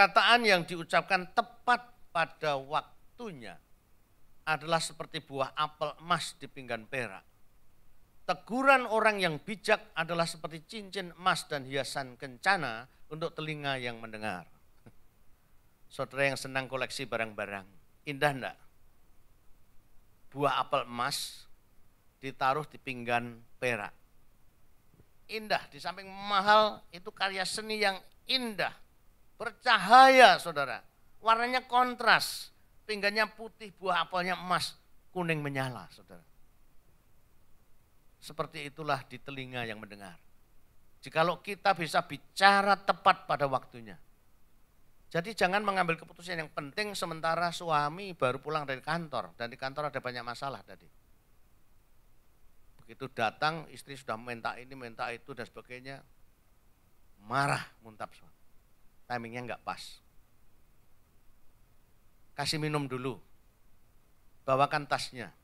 Perkataan yang diucapkan tepat pada waktunya adalah seperti buah apel emas di pinggan perak. Teguran orang yang bijak adalah seperti cincin emas dan hiasan kencana untuk telinga yang mendengar. Saudara yang senang koleksi barang-barang, indah enggak? Buah apel emas ditaruh di pinggan perak. Indah, di samping mahal itu karya seni yang indah. Bercahaya saudara, warnanya kontras. Pinggannya putih, buah apelnya emas, kuning menyala saudara. Seperti itulah di telinga yang mendengar. Jikalau kita bisa bicara tepat pada waktunya. Jadi jangan mengambil keputusan yang penting sementara suami baru pulang dari kantor. Dan di kantor ada banyak masalah tadi. Begitu datang istri sudah minta ini, minta itu dan sebagainya. Marah muntap suami. Timingnya enggak pas. Kasih minum dulu, bawakan tasnya,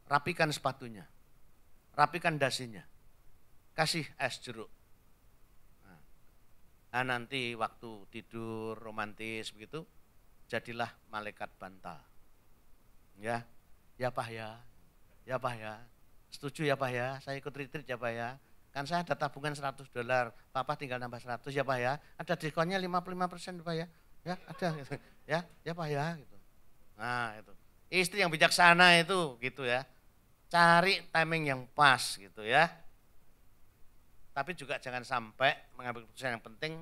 rapikan sepatunya, rapikan dasinya, kasih es jeruk. Nah, nanti waktu tidur romantis begitu, jadilah malaikat bantal. Ya, ya Pak ya, ya Pak ya, setuju ya Pak ya, saya ikut retreat ya Pak ya. Kan saya ada tabungan $100, Papa tinggal nambah 100 ya Pak ya, ada diskonnya 55% Pak ya. Ya ada gitu. Ya Pak ya gitu. Nah itu istri yang bijaksana itu gitu ya, cari timing yang pas gitu ya. Tapi juga jangan sampai mengambil keputusan yang penting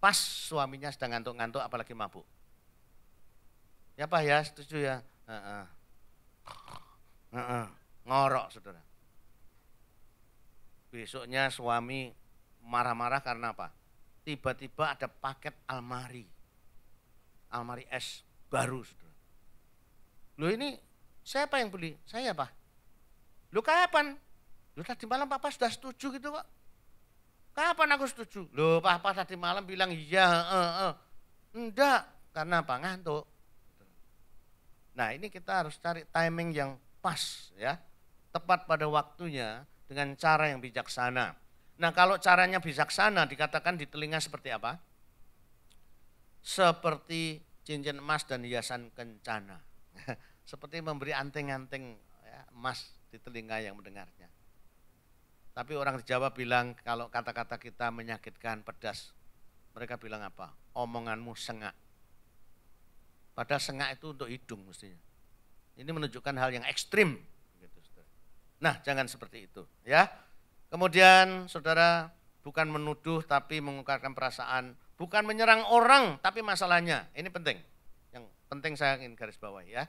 pas suaminya sedang ngantuk-ngantuk apalagi mabuk. Ya Pak ya setuju ya. Ngorok saudara. Besoknya suami marah-marah karena apa? Tiba-tiba ada paket almari es baru. Saudara. Loh ini siapa yang beli? Saya Pak. Loh kapan? Loh tadi malam Papa sudah setuju gitu kok. Kapan aku setuju? Loh Papa tadi malam bilang iya. Enggak, karena apa? Ngantuk. Nah ini kita harus cari timing yang pas ya. Tepat pada waktunya dengan cara yang bijaksana. Nah kalau caranya bijaksana dikatakan di telinga seperti apa? Seperti cincin emas dan hiasan kencana. Seperti memberi anting-anting ya, emas di telinga yang mendengarnya. Tapi orang di Jawa bilang kalau kata-kata kita menyakitkan, pedas. Mereka bilang apa? Omonganmu sengak. Padahal sengak itu untuk hidung mestinya. Ini menunjukkan hal yang ekstrim. Nah jangan seperti itu ya. Kemudian saudara bukan menuduh tapi mengungkapkan perasaan. Bukan menyerang orang, tapi masalahnya. Ini penting. Yang penting saya ingin garis bawahi ya.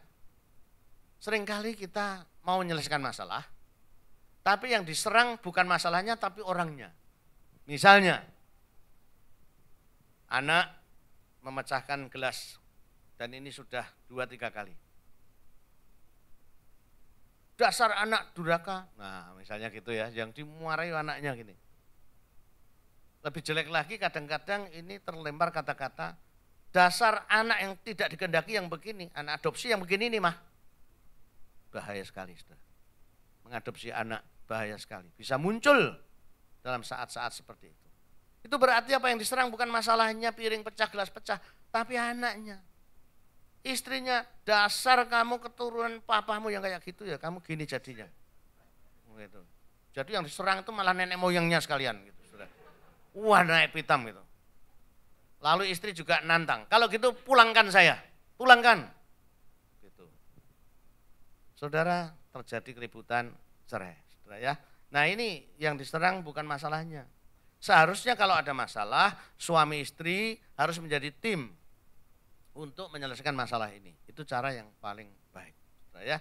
Seringkali kita mau menyelesaikan masalah, tapi yang diserang bukan masalahnya, tapi orangnya. Misalnya, anak memecahkan gelas, dan ini sudah 2-3 kali. Dasar anak durhaka. Nah misalnya gitu ya, yang dimarahi anaknya gini. Lebih jelek lagi kadang-kadang ini terlempar kata-kata, dasar anak yang tidak dikehendaki yang begini, anak adopsi yang begini nih mah. Bahaya sekali saudara. Mengadopsi anak bahaya sekali. Bisa muncul dalam saat-saat seperti itu. Itu berarti apa yang diserang bukan masalahnya piring pecah, gelas pecah, tapi anaknya. Istrinya, dasar kamu keturunan papamu yang kayak gitu ya, kamu gini jadinya. Gitu. Jadi yang diserang itu malah nenek moyangnya sekalian gitu. Wah naik pitam gitu. Lalu istri juga nantang. Kalau gitu pulangkan saya, pulangkan. Gitu. Saudara terjadi keributan cerai, saudara ya. Nah ini yang diserang bukan masalahnya. Seharusnya kalau ada masalah suami istri harus menjadi tim untuk menyelesaikan masalah ini. Itu cara yang paling baik, saudara ya.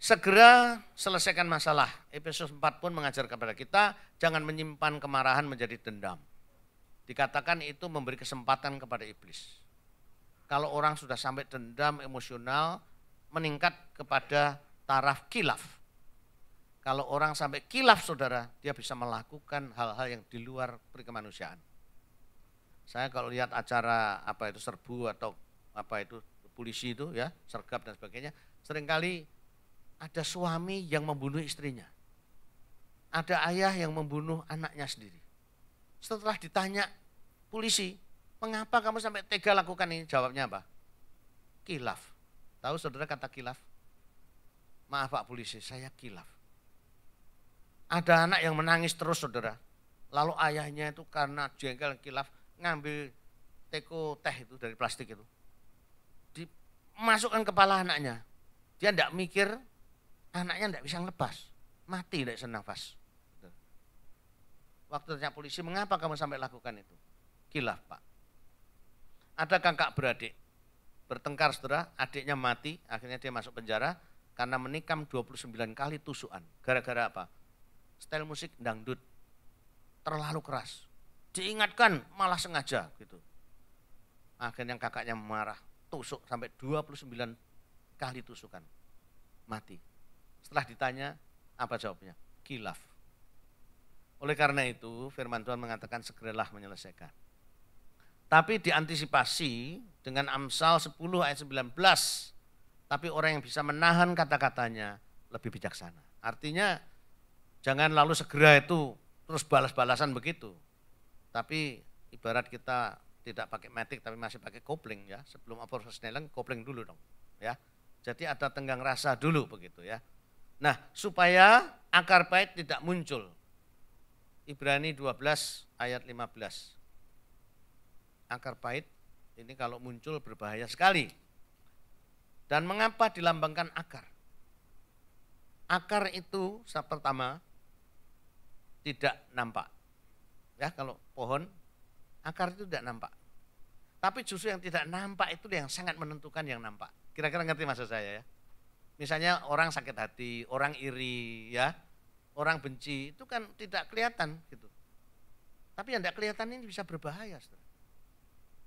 Segera selesaikan masalah. Efesus 4 pun mengajar kepada kita, jangan menyimpan kemarahan menjadi dendam. Dikatakan itu memberi kesempatan kepada iblis. Kalau orang sudah sampai dendam emosional, meningkat kepada taraf kilaf. Kalau orang sampai kilaf saudara, dia bisa melakukan hal-hal yang di luar perikemanusiaan. Saya kalau lihat acara apa itu serbu atau apa itu polisi itu ya, sergap dan sebagainya, seringkali ada suami yang membunuh istrinya. Ada ayah yang membunuh anaknya sendiri. Setelah ditanya, polisi, mengapa kamu sampai tega lakukan ini? Jawabnya apa? Kilaf. Tahu saudara kata kilaf? Maaf Pak polisi, saya kilaf. Ada anak yang menangis terus saudara. Lalu ayahnya itu karena jengkel kilaf ngambil teko teh itu dari plastik itu. Dimasukkan kepala anaknya. Dia tidak mikir, anaknya tidak bisa ngelepas. Mati tidak senafas. Waktu tanya polisi, mengapa kamu sampai lakukan itu? Kilaf Pak. Ada kakak beradik. Bertengkar saudara, adiknya mati, akhirnya dia masuk penjara karena menikam 29 kali tusukan. Gara-gara apa? Style musik dangdut. Terlalu keras. Diingatkan malah sengaja gitu. Akhirnya kakaknya marah, tusuk sampai 29 kali tusukan. Mati. Setelah ditanya, apa jawabnya? Kilaf. Oleh karena itu, firman Tuhan mengatakan segeralah menyelesaikan. Tapi diantisipasi dengan Amsal 10 ayat 19. Tapi orang yang bisa menahan kata-katanya lebih bijaksana. Artinya jangan lalu segera itu terus balas-balasan begitu. Tapi ibarat kita tidak pakai matic tapi masih pakai kopling ya. Sebelum oversnelling kopling dulu dong ya. Jadi ada tenggang rasa dulu begitu ya. Nah, supaya akar pahit tidak muncul. Ibrani 12 ayat 15. Akar pahit ini kalau muncul berbahaya sekali. Dan mengapa dilambangkan akar? Akar itu pertama tidak nampak. Ya, kalau pohon akar itu tidak nampak. Tapi justru yang tidak nampak itu yang sangat menentukan yang nampak. Kira-kira ngerti maksud saya ya? Misalnya orang sakit hati, orang iri ya, orang benci, itu kan tidak kelihatan gitu. Tapi yang tidak kelihatan ini bisa berbahaya. Saudara.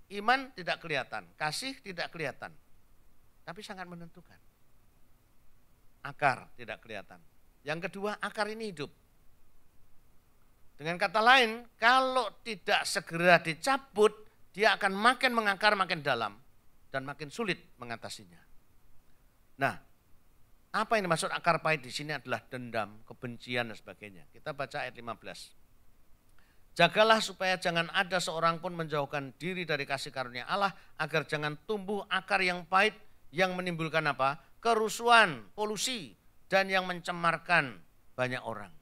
Iman tidak kelihatan, kasih tidak kelihatan. Tapi sangat menentukan. Akar tidak kelihatan. Yang kedua, akar ini hidup. Dengan kata lain, kalau tidak segera dicabut, dia akan makin mengakar, makin dalam. Dan makin sulit mengatasinya. Nah, apa yang dimaksud akar pahit di sini adalah dendam, kebencian dan sebagainya. Kita baca ayat 15. Jagalah supaya jangan ada seorang pun menjauhkan diri dari kasih karunia Allah, agar jangan tumbuh akar yang pahit yang menimbulkan apa? Kerusuhan, polusi, dan yang mencemarkan banyak orang.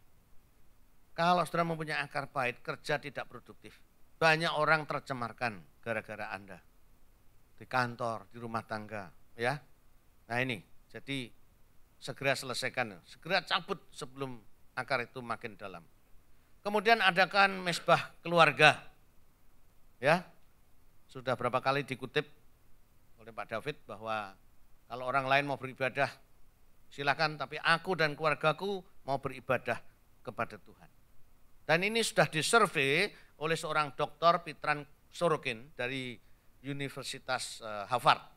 Kalau saudara mempunyai akar pahit, kerja tidak produktif. Banyak orang tercemarkan gara-gara Anda. Di kantor, di rumah tangga. Ya. Nah ini, jadi segera selesaikan, segera cabut sebelum akar itu makin dalam. Kemudian adakan mesbah keluarga. Ya. Sudah berapa kali dikutip oleh Pak David bahwa kalau orang lain mau beribadah silakan, tapi aku dan keluargaku mau beribadah kepada Tuhan. Dan ini sudah disurvei oleh seorang dokter Pitran Sorokin dari Universitas Harvard.